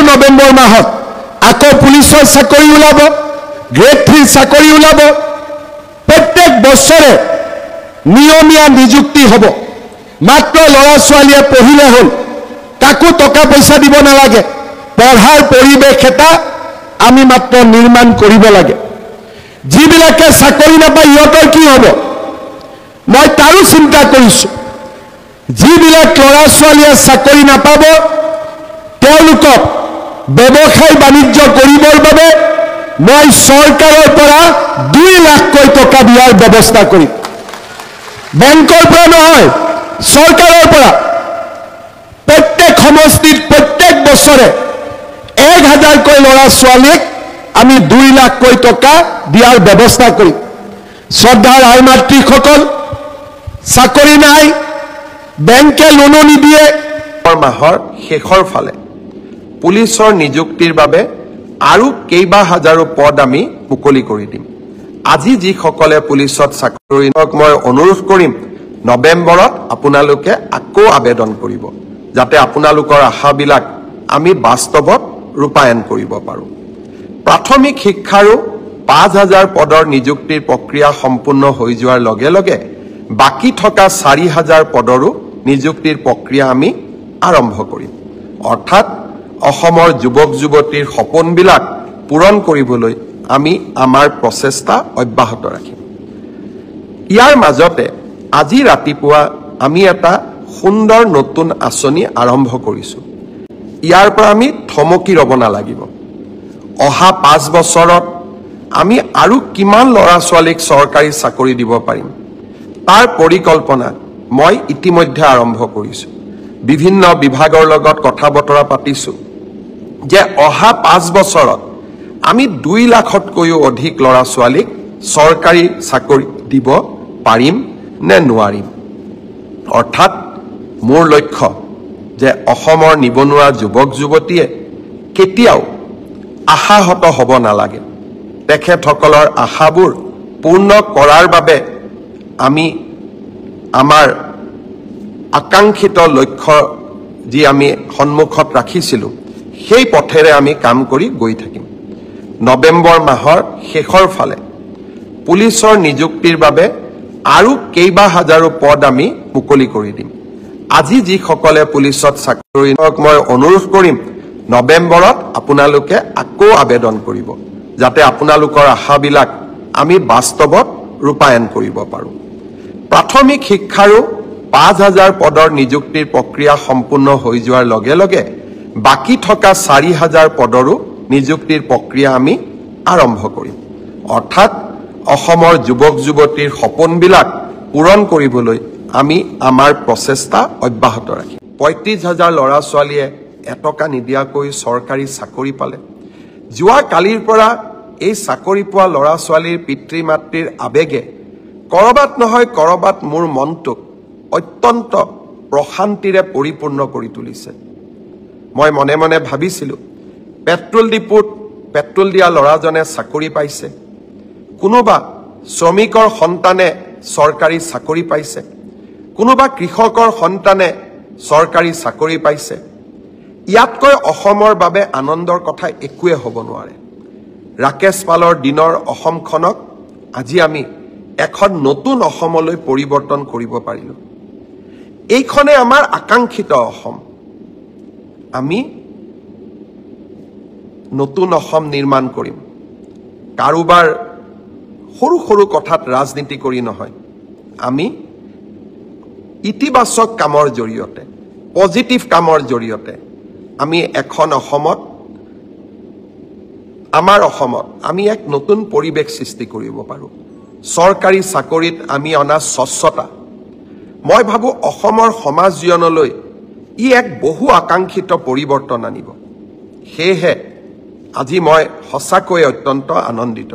নৱেম্বৰ মাহত আকৌ পুলিচৰ চাকৰি ওলাব, গ্ৰেড 3 চাকৰি ওলাব। প্ৰত্যেক বছৰে নিয়মীয়া নিযুক্তি হ'ব। মাত্ৰ ল'ৰা ছোৱালীয়ে পঢ়িলে হ'ল, কাকো টকা পইচা দিব নালাগে। পঢ়াৰ পৰিৱেশ এটা আমি মাত্ৰ নিৰ্মাণ কৰিব লাগে। যিবিলাকে চাকৰি নাপায় ইহঁতৰ কি হ'ব? মই তাৰো চিন্তা কৰিছোঁ। যিবিলাক ল'ৰা ছোৱালীয়ে চাকৰি নাপাব তেওঁলোকক ব্যৱসায় বাণিজ্য কৰিবৰ বাবে মই চৰকাৰৰ পৰা 2 লাখকৈ টকা দিয়াৰ ব্যৱস্থা কৰিম। বেংকৰ পৰা নহয়, চৰকাৰৰ পৰা প্ৰত্যেক সমষ্টিত প্ৰত্যেক বছৰে 1000কৈ ল'ৰা ছোৱালীক আমি 2 লাখকৈ টকা দিয়াৰ ব্যৱস্থা কৰিম। শ্ৰদ্ধাৰ আই মাতৃসকল, চাকৰি নাই, বেংকে লোনো নিদিয়ে। মাহৰ শেষৰ ফালে পুলিচৰ নিযুক্তিৰ বাবে আৰু কেইবা হাজাৰো পদ আমি মুকলি কৰি দিম। আজি যিসকলে পুলিচত চাকৰি মই অনুৰোধ কৰিম, নৱেম্বৰত আপোনালোকে আকৌ আবেদন কৰিব, যাতে আপোনালোকৰ আশাবিলাক আমি বাস্তৱত ৰূপায়ণ কৰিব পাৰোঁ। প্ৰাথমিক শিক্ষাৰো 5000 পদৰ নিযুক্তিৰ প্ৰক্ৰিয়া সম্পূৰ্ণ হৈ যোৱাৰ লগে লগে বাকী থকা 4000 পদৰো নিযুক্তিৰ প্ৰক্ৰিয়া আমি আৰম্ভ কৰিম। অৰ্থাৎ অসমৰ যুৱক যুৱতীৰ সপোনবিলাক পূৰণ কৰিবলৈ আমি আমাৰ প্ৰচেষ্টা অব্যাহত ৰাখিম। ইয়াৰ মাজতে আজি ৰাতিপুৱা আমি এটা সুন্দৰ নতুন আঁচনি আৰম্ভ কৰিছোঁ। ইয়াৰ পৰা আমি থমকি ৰ'ব নালাগিব। অহা 5 বছৰত আমি আৰু কিমান ল'ৰা ছোৱালীক চৰকাৰী চাকৰি দিব পাৰিম তাৰ পৰিকল্পনা মই ইতিমধ্যে আৰম্ভ কৰিছোঁ। বিভিন্ন বিভাগৰ লগত কথা বতৰা পাতিছোঁ যে অহা 5 বছৰত আমি 2 লাখতকৈও অধিক ল'ৰা ছোৱালীক চৰকাৰী চাকৰি দিব পাৰিম নে নোৱাৰিম। অৰ্থাৎ মোৰ লক্ষ্য যে অসমৰ নিবনুৱা যুৱক যুৱতীয়ে কেতিয়াও আশাহত হ'ব নালাগে। তেখেতসকলৰ আশাবোৰ পূৰ্ণ কৰাৰ বাবে আমি আমাৰ আকাংক্ষিত লক্ষ্য যি আমি সন্মুখত ৰাখিছিলোঁ সেই পথেৰে আমি কাম কৰি গৈ থাকিম। নৱেম্বৰ মাহৰ শেষৰ ফালে পুলিচৰ নিযুক্তিৰ বাবে আৰু কেইবা হাজাৰো পদ আমি মুকলি কৰি দিম। আজি যিসকলে পুলিচত চাকৰি মই অনুৰোধ কৰিম, নৱেম্বৰত আপোনালোকে আকৌ আবেদন কৰিব, যাতে আপোনালোকৰ আশাবিলাক আমি বাস্তৱত ৰূপায়ণ কৰিব পাৰোঁ। প্ৰাথমিক শিক্ষাৰো 5000 পদৰ নিযুক্তিৰ প্ৰক্ৰিয়া সম্পূৰ্ণ হৈ যোৱাৰ লগে লগে বাকী থকা 4000 পদৰো নিযুক্তিৰ প্ৰক্ৰিয়া আমি আৰম্ভ কৰিম। অৰ্থাৎ অসমৰ যুৱক যুৱতীৰ সপোনবিলাক পূৰণ কৰিবলৈ আমি আমাৰ প্ৰচেষ্টা অব্যাহত ৰাখিম। 35000 ল'ৰা ছোৱালীয়ে এটকা নিদিয়াকৈ চৰকাৰী চাকৰি পালে। যোৱা কালিৰ পৰা এই চাকৰি পোৱা ল'ৰা ছোৱালীৰ পিতৃ মাতৃৰ আবেগে কৰবাত নহয় কৰবাত মোৰ মনটোক অত্যন্ত প্ৰশান্তিৰে পৰিপূৰ্ণ কৰি তুলিছে। মই মনে মনে ভাবিছিলোঁ, পেট্ৰল ডিপুত পেট্ৰল দিয়া ল'ৰাজনে চাকৰি পাইছে, কোনোবা শ্ৰমিকৰ সন্তানে চৰকাৰী চাকৰি পাইছে, কোনোবা কৃষকৰ সন্তানে চৰকাৰী চাকৰি পাইছে। ইয়াতকৈ অসমৰ বাবে আনন্দৰ কথা একোৱে হ'ব নোৱাৰে। ৰাকেশ পালৰ দিনৰ অসমখনক আজি আমি এখন নতুন অসমলৈ পৰিৱৰ্তন কৰিব পাৰিলোঁ। এইখনে আমাৰ আকাংক্ষিত অসম। আমি নতুন অসম নিৰ্মাণ কৰিম। কাৰোবাৰ সৰু সৰু কথাত ৰাজনীতি কৰি নহয়, আমি ইতিবাচক কামৰ জৰিয়তে, পজিটিভ কামৰ জৰিয়তে আমি এখন অসমত, আমাৰ অসমত আমি এক নতুন পৰিৱেশ সৃষ্টি কৰিব পাৰোঁ। চৰকাৰী চাকৰিত আমি অনা স্বচ্ছতা, মই ভাবোঁ অসমৰ সমাজ জীৱনলৈ ই এক বহু আকাংক্ষিত পৰিৱৰ্তন আনিব। সেয়েহে আজি মই সঁচাকৈ অত্যন্ত আনন্দিত।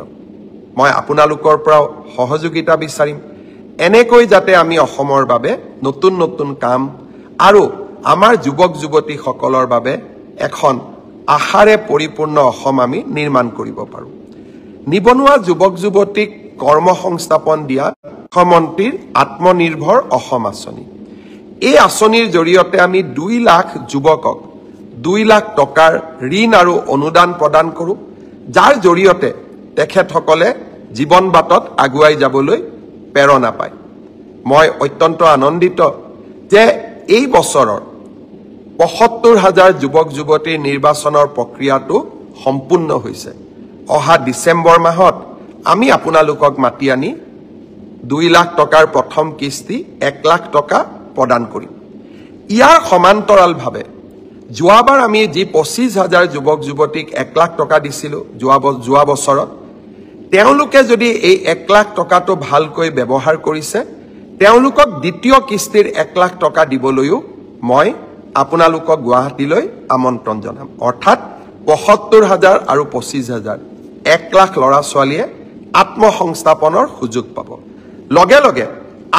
মই আপোনালোকৰ পৰাও সহযোগিতা বিচাৰিম, এনেকৈ যাতে আমি অসমৰ বাবে নতুন নতুন কাম আৰু আমাৰ যুৱক যুৱতীসকলৰ বাবে এখন আশাৰে পৰিপূৰ্ণ অসম আমি নিৰ্মাণ কৰিব পাৰোঁ। নিবনুৱা যুৱক যুৱতীক কৰ্মসংস্থাপন দিয়া মুখ্যমন্ত্ৰীৰ আত্মনিৰ্ভৰ অসম আঁচনি। এই আঁচনিৰ জৰিয়তে আমি 2 লাখ যুৱকক 2 লাখ টকাৰ ঋণ আৰু অনুদান প্ৰদান কৰোঁ, যাৰ জৰিয়তে তেখেতসকলে জীৱন বাটত আগুৱাই যাবলৈ প্ৰেৰণা পায়। মই অত্যন্ত আনন্দিত যে এই বছৰৰ ৭৫,০০০ যুৱক যুৱতীৰ নিৰ্বাচনৰ প্ৰক্ৰিয়াটো সম্পূৰ্ণ হৈছে। অহা ডিচেম্বৰ মাহত আমি আপোনালোকক মাতি আনি 2 লাখ টকাৰ প্ৰথম কিস্তি 1 লাখ টকা প্ৰদান কৰিম। ইয়াৰ সমান্তৰালভাৱে যোৱাবাৰ আমি যি ২৫,০০০ যুৱক যুৱতীক 1 লাখ টকা দিছিলোঁ যোৱা বছৰত, তেওঁলোকে যদি এই 1 লাখ টকাটো ভালকৈ ব্যৱহাৰ কৰিছে, তেওঁলোকক দ্বিতীয় কিস্তিৰ 1 লাখ টকা দিবলৈও মই আপোনালোকক গুৱাহাটীলৈ আমন্ত্ৰণ জনাম। অৰ্থাৎ ৭৫,০০০ আৰু ২৫,০০০ 1 লাখ ল'ৰা ছোৱালীয়ে আত্মসংস্থাপনৰ সুযোগ পাব। লগে লগে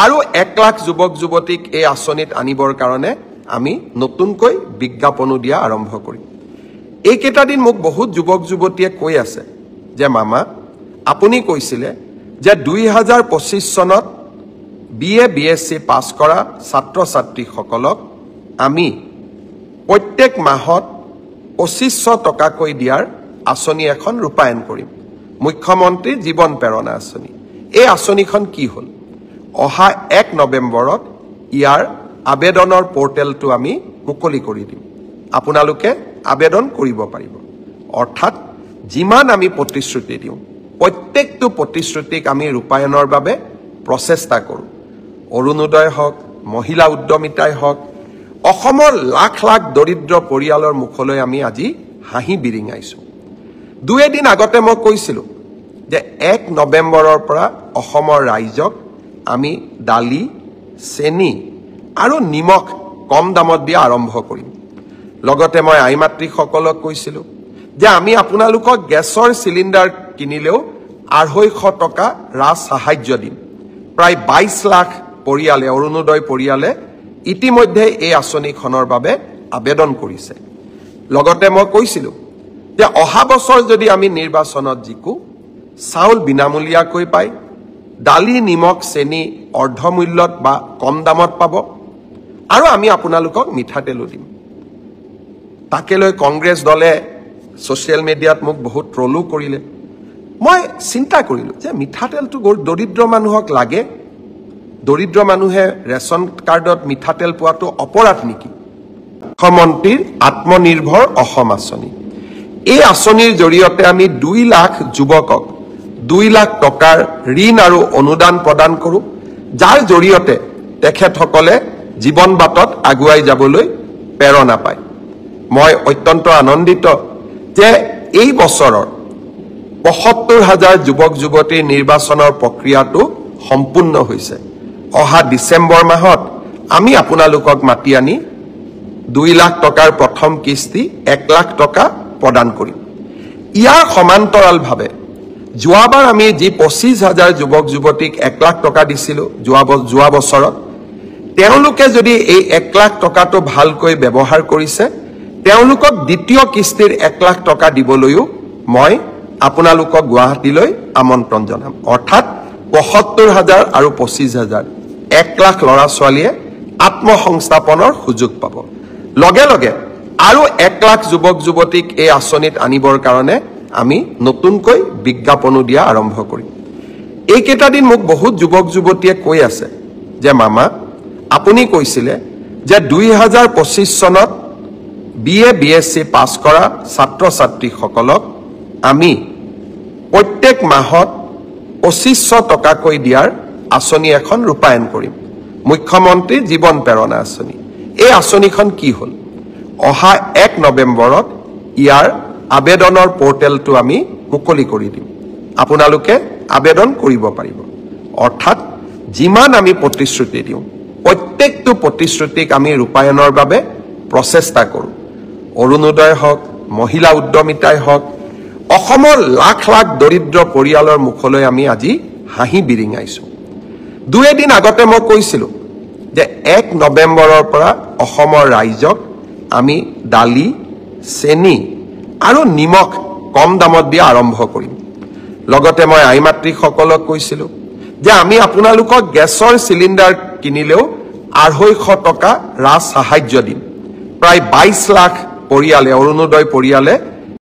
আৰু 1 লাখ যুৱক যুৱতীক এই আঁচনিত আনিবৰ কাৰণে আমি নতুনকৈ বিজ্ঞাপনো দিয়া আৰম্ভ কৰিম। এইকেইটা দিন মোক বহুত যুৱক যুৱতীয়ে কৈ আছে যে মামা, আপুনি কৈছিলে যে ২০২৫ চনত BA BSc পাছ কৰা ছাত্ৰ ছাত্ৰীসকলক আমি প্ৰত্যেক মাহত ২৫০০ টকাকৈ দিয়াৰ আঁচনি এখন ৰূপায়ণ কৰিম, মুখ্যমন্ত্ৰীৰ জীৱন প্ৰেৰণা আঁচনি। এই আঁচনিখন কি হ'ল? অহা 1 নৱেম্বৰত ইয়াৰ আবেদনৰ পৰ্টেলটো আমি মুকলি কৰি দিম। আপোনালোকে আবেদন কৰিব পাৰিব। অৰ্থাৎ যিমান আমি প্ৰতিশ্ৰুতি দিওঁ, প্ৰত্যেকটো প্ৰতিশ্ৰুতিক আমি ৰূপায়ণৰ বাবে প্ৰচেষ্টা কৰোঁ। অৰুণোদয় হওক, মহিলা উদ্যমিতাই হওক, অসমৰ লাখ লাখ দৰিদ্ৰ পৰিয়ালৰ মুখলৈ আমি আজি হাঁহি বিৰিঙাইছোঁ। 2 এদিন আগতে মই কৈছিলোঁ যে 1 নৱেম্বৰৰ পৰা অসমৰ ৰাইজক আমি দালি, চেনি আৰু নিমখ কম দামত দিয়া আৰম্ভ কৰিম। লগতে মই আই মাতৃসকলক কৈছিলোঁ যে আমি আপোনালোকক গেছৰ চিলিণ্ডাৰ কিনিলেও ২৫০ টকা ৰাজ সাহায্য দিম। প্ৰায় ২২ লাখ পৰিয়ালে, অৰুণোদয় পৰিয়ালে ইতিমধ্যে এই আঁচনিখনৰ বাবে আবেদন কৰিছে। লগতে মই কৈছিলোঁ যে অহা বছৰ যদি আমি নিৰ্বাচনত জিকো, চাউল বিনামূলীয়াকৈ পায়, দালি, নিমখ, চেনি অৰ্ধমূল্যত বা কম দামত পাব, আৰু আমি আপোনালোকক মিঠাতেলো দিম। তাকে লৈ কংগ্ৰেছ দলে ছ'চিয়েল মিডিয়াত মোক বহুত ট্ৰলো কৰিলে। মই চিন্তা কৰিলোঁ যে মিঠাতেলটো দৰিদ্ৰ মানুহক লাগে, দৰিদ্ৰ মানুহে ৰেচন কাৰ্ডত মিঠাতেল পোৱাটো অপৰাধ নেকি? মুখ্যমন্ত্ৰীৰ আত্মনিৰ্ভৰ অসম আঁচনি, এই আঁচনিৰ জৰিয়তে আমি 2 লাখ যুৱকক 2 লাখ টকাৰ ঋণ আৰু অনুদান প্ৰদান কৰোঁ, যাৰ জৰিয়তে তেখেতসকলে জীৱন বাটত আগুৱাই যাবলৈ প্ৰেৰণা পায়। মই অত্যন্ত আনন্দিত যে এই বছৰৰ ৭৫,০০০ যুৱক যুৱতীৰ নিৰ্বাচনৰ প্ৰক্ৰিয়াটো সম্পূৰ্ণ হৈছে। অহা ডিচেম্বৰ মাহত আমি আপোনালোকক মাতি আনি 2 লাখ টকাৰ প্ৰথম কিস্তি 1 লাখ টকা প্ৰদান কৰিম। ইয়াৰ সমান্তৰালভাৱে যোৱাবাৰ আমি যি ২৫,০০০ যুৱক যুৱতীক 1 লাখ টকা দিছিলোঁ যোৱা বছৰত, তেওঁলোকে যদি এই 1 লাখ টকাটো ভালকৈ ব্যৱহাৰ কৰিছে, তেওঁলোকক দ্বিতীয় কিস্তিৰ 1 লাখ টকা দিবলৈও মই আপোনালোকক গুৱাহাটীলৈ আমন্ত্ৰণ জনাম। অৰ্থাৎ ৭৫,০০০ আৰু ২৫,০০০ 1 লাখ ল'ৰা ছোৱালীয়ে আত্মসংস্থাপনৰ সুযোগ পাব। লগে লগে আৰু 1 লাখ যুৱক যুৱতীক এই আঁচনিত আনিবৰ কাৰণে আমি নতুনকৈ বিজ্ঞাপনো দিয়া আৰম্ভ কৰিম। এইকেইটা দিন মোক বহুত যুৱক যুৱতীয়ে কৈ আছে যে মামা, আপুনি কৈছিলে যে ২০২৫ চনত BA BSc পাছ কৰা ছাত্ৰ ছাত্ৰীসকলক আমি প্ৰত্যেক মাহত ২৫০০ টকাকৈ দিয়াৰ আঁচনি এখন ৰূপায়ণ কৰিম, মুখ্যমন্ত্ৰীৰ জীৱন প্ৰেৰণা আঁচনি। এই আঁচনিখন কি হ'ল? অহা 1 নৱেম্বৰত ইয়াৰ আবেদনৰ পৰ্টেলটো আমি মুকলি কৰি দিম। আপোনালোকে আবেদন কৰিব পাৰিব। অৰ্থাৎ যিমান আমি প্ৰতিশ্ৰুতি দিওঁ, প্ৰত্যেকটো প্ৰতিশ্ৰুতিক আমি ৰূপায়ণৰ বাবে প্ৰচেষ্টা কৰোঁ। অৰুণোদয় হওক, মহিলা উদ্যমিতাই হওক, অসমৰ লাখ লাখ দৰিদ্ৰ পৰিয়ালৰ মুখলৈ আমি আজি হাঁহি বিৰিঙাইছোঁ। 2 এদিন আগতে মই কৈছিলোঁ যে 1 নৱেম্বৰৰ পৰা অসমৰ ৰাইজক আমি দালি, চেনি আৰু নিমখ কম দামত দিয়া আৰম্ভ কৰিম। লগতে মই আই মাতৃসকলক কৈছিলোঁ যে আমি আপোনালোকক গেছৰ চিলিণ্ডাৰ কিনিলেও ২৫০ টকা ৰাজ সাহায্য দিম। প্ৰায় ২২ লাখ পৰিয়ালে অৰুণোদয় পৰিয়ালে